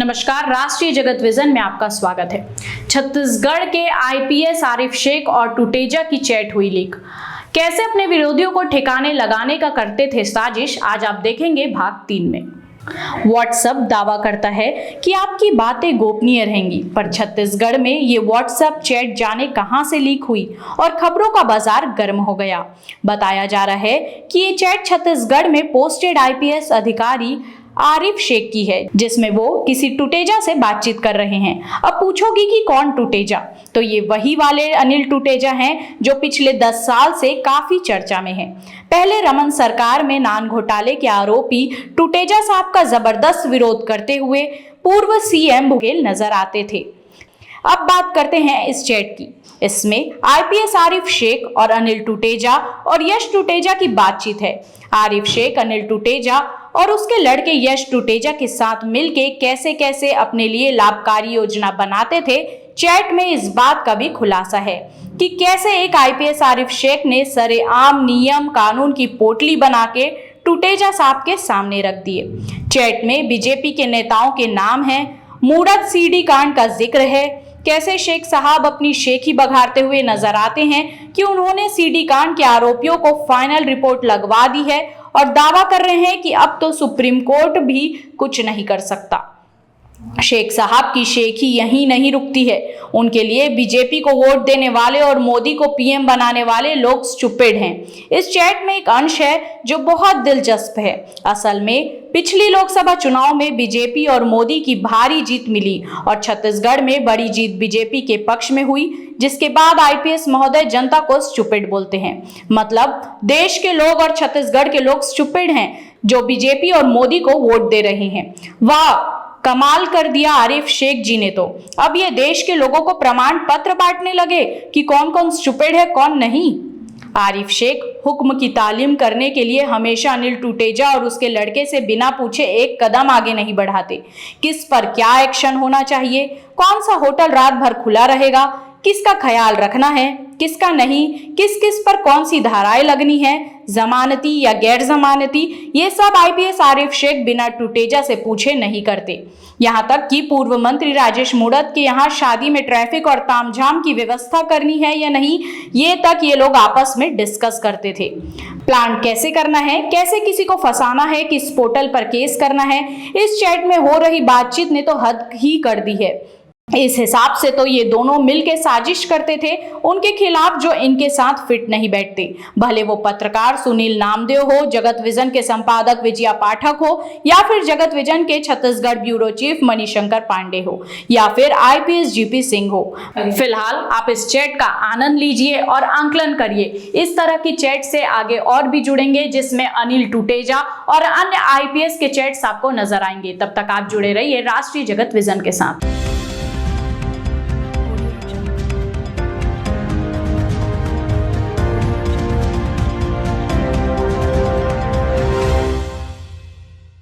नमस्कार, राष्ट्रीय जगत विजन में आपका स्वागत है। छत्तीसगढ़ के आईपीएस आरिफ शेख और टुटेजा की चैट हुई लीक। कैसे अपने विरोधियों को ठिकाने लगाने का करते थे साजिश, आज आप देखेंगे भाग 3 में। व्हाट्सएप दावा करता है कि आपकी बातें गोपनीय रहेंगी, पर छत्तीसगढ़ में ये व्हाट्सएप चैट जाने कहां से लीक हुई और खबरों का बाजार गर्म हो गया। बताया जा रहा है कि ये चैट छत्तीसगढ़ में पोस्टेड आईपीएस अधिकारी आरिफ शेख की है, जिसमें वो किसी टुटेजा से बातचीत कर रहे हैं। अब पूछोगी कि कौन टुटेजा, तो ये वही वाले अनिल टुटेजा हैं जो पिछले 10 साल से काफी चर्चा में हैं। पहले रमन सरकार में नान घोटाले के आरोपी टुटेजा साहब का जबरदस्त विरोध करते हुए पूर्व सीएम बघेल नजर आते थे। अब बात करते हैं इस चैट की। इसमें आईपीएस आरिफ शेख और अनिल टुटेजा और यश टुटेजा की बातचीत है। आरिफ शेख अनिल टुटेजा और उसके लड़के यश टुटेजा के साथ मिलके कैसे कैसे अपने लिए लाभकारी योजना बनाते थे। चैट में इस बात का भी खुलासा है कि कैसे एक आईपीएस आरिफ शेख ने सरेआम नियम कानून की पोटली बना के टुटेजा साहब के सामने रख दिए। चैट में बीजेपी के नेताओं के नाम हैं, मूरत सीडी कांड का जिक्र है, कैसे शेख साहब अपनी शेखी बघारते हुए नजर आते हैं कि उन्होंने सीडी कांड के आरोपियों को फाइनल रिपोर्ट लगवा दी है और दावा कर रहे हैं कि अब तो सुप्रीम कोर्ट भी कुछ नहीं कर सकता। शेख साहब की शेखी यहीं नहीं रुकती है, उनके लिए बीजेपी को वोट देने वाले और मोदी को पीएम बनाने वाले लोग स्टूपिड हैं। इस चैट में एक अंश है जो बहुत दिलचस्प है। असल में पिछली लोकसभा चुनाव में बीजेपी और मोदी की भारी जीत मिली और छत्तीसगढ़ में बड़ी जीत बीजेपी के पक्ष में हुई, जिसके बाद आईपीएस महोदय जनता को स्टूपिड बोलते हैं। मतलब देश के लोग और छत्तीसगढ़ के लोग स्टूपिड हैं जो बीजेपी और मोदी को वोट दे रहे हैं। वाह, कमाल कर दिया आरिफ शेख जी ने। तो अब ये देश के लोगों को प्रमाण पत्र बांटने लगे कि कौन कौन स्टूपिड है कौन नहीं। आरिफ शेख हुक्म की तालीम करने के लिए हमेशा अनिल टुटेजा और उसके लड़के से बिना पूछे एक कदम आगे नहीं बढ़ाते। किस पर क्या एक्शन होना चाहिए, कौन सा होटल रात भर खुला रहेगा, किसका ख्याल रखना है, किसका नहीं, किस किस पर कौन सी धाराएं लगनी है, जमानती या गैर जमानती, ये सब आईपीएस आरिफ शेख बिना टुटेजा से पूछे नहीं करते। यहाँ तक कि पूर्व मंत्री राजेश मूणत के यहाँ शादी में ट्रैफिक और तामझाम की व्यवस्था करनी है या नहीं, ये तक ये लोग आपस में डिस्कस करते थे। प्लान कैसे करना है, कैसे किसी को फंसाना है, किस पोर्टल पर केस करना है, इस चैट में हो रही बातचीत ने तो हद ही कर दी है। इस हिसाब से तो ये दोनों मिलके साजिश करते थे उनके खिलाफ जो इनके साथ फिट नहीं बैठते, भले वो पत्रकार सुनील नामदेव हो, जगत विजन के संपादक विजया पाठक हो, या फिर जगत विजन के छत्तीसगढ़ ब्यूरो चीफ मणिशंकर पांडे हो, या फिर आईपीएस जीपी सिंह हो। फिलहाल आप इस चैट का आनंद लीजिए और आंकलन करिए। इस तरह की चैट से आगे और भी जुड़ेंगे जिसमें अनिल टुटेजा और अन्य आईपीएस के चैट्स आपको नजर आएंगे। तब तक आप जुड़े रहिए राष्ट्रीय जगत विजन के साथ।